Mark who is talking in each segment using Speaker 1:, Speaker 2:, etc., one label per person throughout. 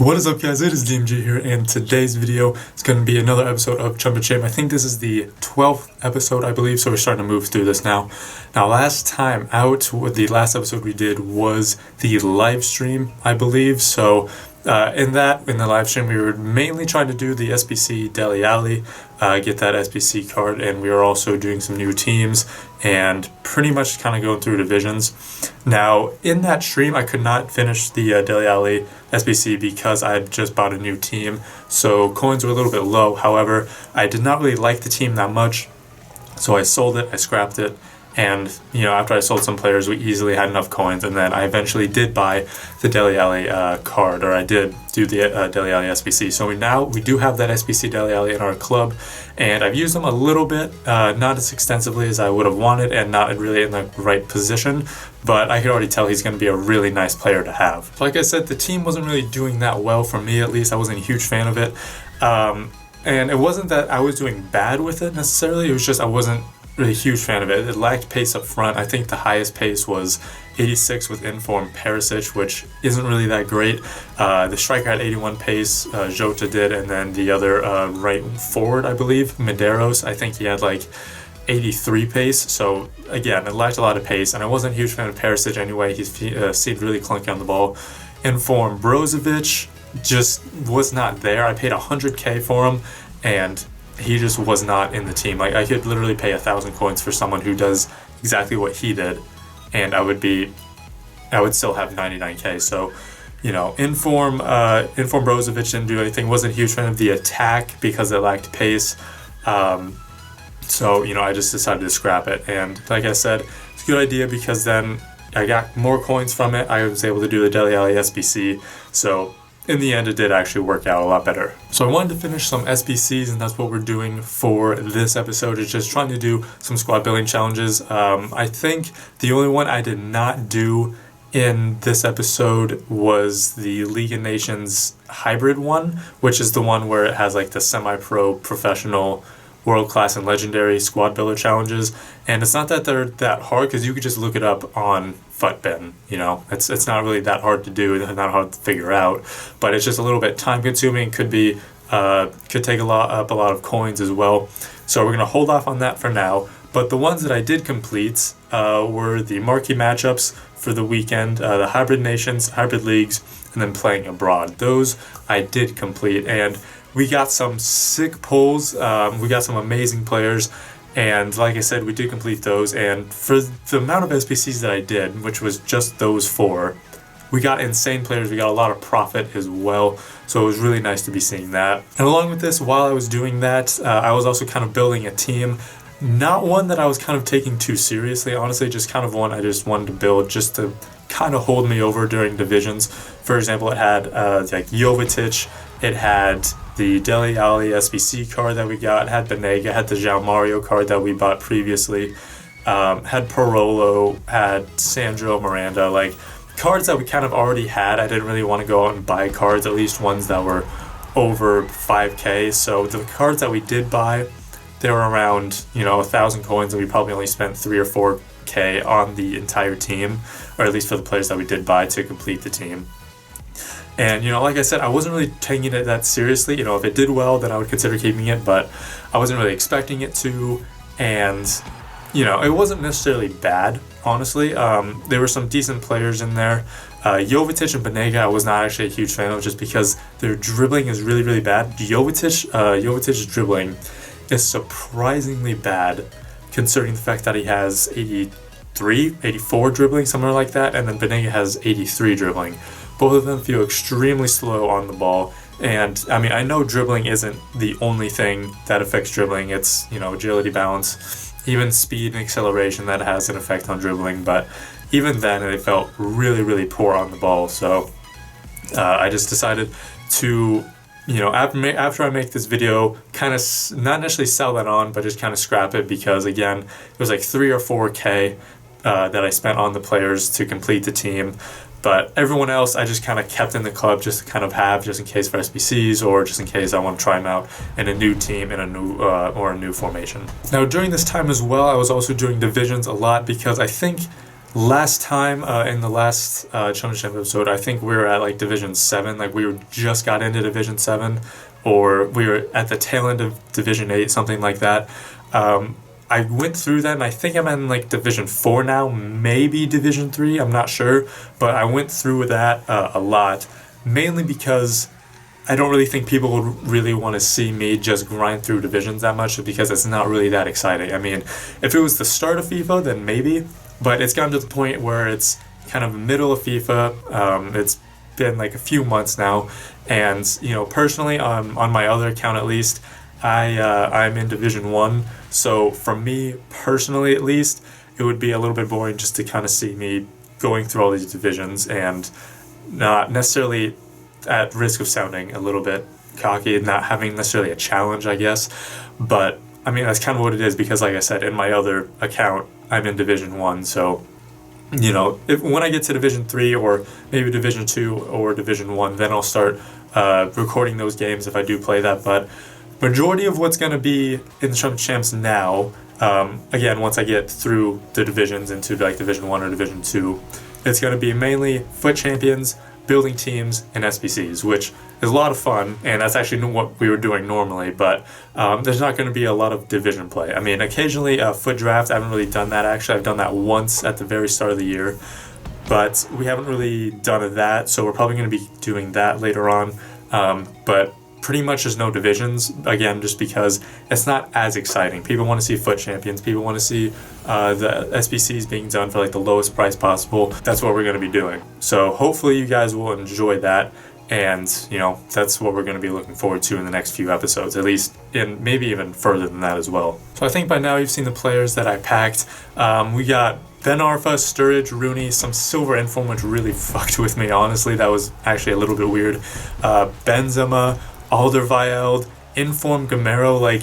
Speaker 1: What is up, guys? It is DMG here, and today's video is going to be another episode of Chump. I think this is the 12th episode, I believe, so we're starting to move through this now. Now, last time out, the last episode we did was the live stream, I believe. So in the live stream, we were mainly trying to do the SBC Dele Alli, get that SBC card, and we were also doing some new teams and pretty much kind of going through divisions. Now, in that stream, I could not finish the Dele Alli SBC because I had just bought a new team, so coins were a little bit low. However, I did not really like the team that much, so I sold it, I scrapped it, and after I sold some players, we easily had enough coins, and then I eventually did buy the Dele Alli card, or I did do the Dele Alli SBC. So we do have that SBC Dele Alli in our club, and I've used them a little bit, not as extensively as I would have wanted, and not really in the right position, but I could already tell he's going to be a really nice player to have. Like I said, the team wasn't really doing that well for me, at least. I wasn't a huge fan of it, and it wasn't that I was doing bad with it necessarily, it was just I wasn't really a huge fan of it. It lacked pace up front. I think the highest pace was 86 with Inform Perisic, which isn't really that great. The striker had 81 pace, Jota did, and then the other right forward, I believe, Medeiros, I think he had like 83 pace. So again, it lacked a lot of pace, and I wasn't a huge fan of Perisic anyway. He seemed really clunky on the ball. Inform Brozovic just was not there. I paid 100k for him, and he just was not in the team. Like, I could literally pay 1,000 coins for someone who does exactly what he did, and I would still have 99k. So, Inform Brozovic didn't do anything. Wasn't a huge fan of the attack because it lacked pace. So, I just decided to scrap it. And like I said, it's a good idea because then I got more coins from it. I was able to do the Dele Alli SBC. So in the end, it did actually work out a lot better. So I wanted to finish some SBCs, and that's what we're doing for this episode, is just trying to do some squad building challenges. I think the only one I did not do in this episode was the League of Nations hybrid one, which is the one where it has like the semi-pro, professional, world-class, and legendary squad builder challenges. And it's not that they're that hard, because you could just look it up on Futbin. It's not really that hard to do, not hard to figure out, but it's just a little bit time consuming. Could take a lot of coins as well. So we're gonna hold off on that for now. But the ones that I did complete were the marquee matchups for the weekend, the hybrid nations, hybrid leagues, and then playing abroad. Those I did complete, and we got some sick pulls. We got some amazing players. And like I said, we did complete those, and for the amount of SBCs that I did, which was just those 4, we got insane players. We got a lot of profit as well, so it was really nice to be seeing that. And along with this, while I was doing that, I was also kind of building a team. Not one that I was kind of taking too seriously, honestly, just kind of one I just wanted to build just to kind of hold me over during divisions. For example, it had like Jovetic, it had the Dele Alli SBC card that we got, had Banega, had the João Mario card that we bought previously, had Parolo, had Sandro Miranda, like cards that we kind of already had. I didn't really want to go out and buy cards, at least ones that were over 5k. So the cards that we did buy, they were around 1,000 coins, and we probably only spent 3 or 4k on the entire team, or at least for the players that we did buy to complete the team. And, like I said, I wasn't really taking it that seriously. If it did well, then I would consider keeping it, but I wasn't really expecting it to. And, it wasn't necessarily bad, honestly. There were some decent players in there. Jovetic and Banega, I was not actually a huge fan of, just because their dribbling is really, really bad. Jovetic's dribbling is surprisingly bad, considering the fact that he has 84 dribbling, somewhere like that, and then Banega has 83 dribbling. Both of them feel extremely slow on the ball, and I know dribbling isn't the only thing that affects dribbling. It's, agility, balance, even speed and acceleration that has an effect on dribbling, but even then they felt really, really poor on the ball. So I just decided to, after I make this video, kind of not necessarily sell that on, but just kind of scrap it, because again, it was like 3 or 4k that I spent on the players to complete the team. But everyone else I just kind of kept in the club just to kind of have, just in case for SBCs, or just in case I want to try them out in a new team, in a new formation. Now, during this time as well, I was also doing divisions a lot, because I think Last time in the last Chump Champ episode, I think we were at like Division 7, like we just got into Division 7, or we were at the tail end of Division 8, something like that. I went through that, and I think I'm in like Division 4 now, maybe Division 3, I'm not sure, but I went through that a lot, mainly because I don't really think people would really want to see me just grind through divisions that much, because it's not really that exciting. I mean, if it was the start of FIFA, then maybe, but it's gotten to the point where it's kind of the middle of FIFA. It's been like a few months now, and personally, on my other account at least, I'm in Division 1, so for me personally at least, it would be a little bit boring just to kind of see me going through all these divisions and not necessarily, at risk of sounding a little bit cocky, not having necessarily a challenge, I guess. But I mean, that's kind of what it is, because like I said, in my other account, I'm in Division 1, so when I get to Division 3 or maybe Division 2 or Division 1, then I'll start recording those games if I do play that. But majority of what's going to be in the Chump Champs now, again, once I get through the divisions into like Division 1 or Division 2, it's going to be mainly FUT Champions, building teams, and SBCs, which is a lot of fun, and that's actually what we were doing normally, but there's not going to be a lot of division play. I mean, occasionally FUT Draft, I haven't really done that actually. I've done that once at the very start of the year, but we haven't really done that, so we're probably going to be doing that later on, but pretty much there's no divisions, again, just because it's not as exciting. People want to see FUT Champions, people want to see the SBCs being done for like the lowest price possible. That's what we're going to be doing. So hopefully you guys will enjoy that, and that's what we're going to be looking forward to in the next few episodes, at least, and maybe even further than that as well. So I think by now you've seen the players that I packed. We got Ben Arfa, Sturridge, Rooney, some silver inform, which really fucked with me, honestly. That was actually a little bit weird. Benzema, Alderweireld, Inform, Gamero, like,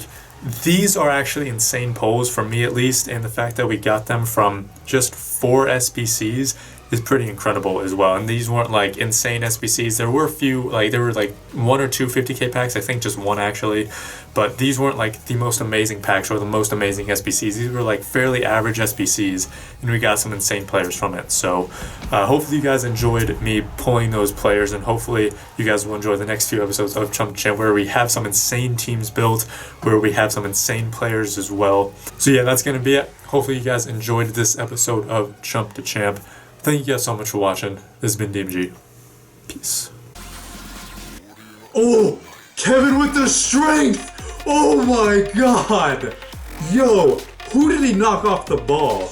Speaker 1: these are actually insane pulls for me at least, and the fact that we got them from just 4 SBCs is pretty incredible as well. And these weren't like insane SBCs. There were a few, like there were like 1 or 2 50k packs, I think just one actually, but these weren't like the most amazing packs or the most amazing SBCs. These were like fairly average SBCs, and we got some insane players from it. So hopefully you guys enjoyed me pulling those players, and hopefully you guys will enjoy the next few episodes of Chump Champ, where we have some insane teams built, where we have some insane players as well. So yeah, that's gonna be it. Hopefully you guys enjoyed this episode of Chump to Champ. Thank you guys so much for watching. This has been DMG. Peace.
Speaker 2: Oh, Kevin with the strength! Oh my god! Yo, who did he knock off the ball?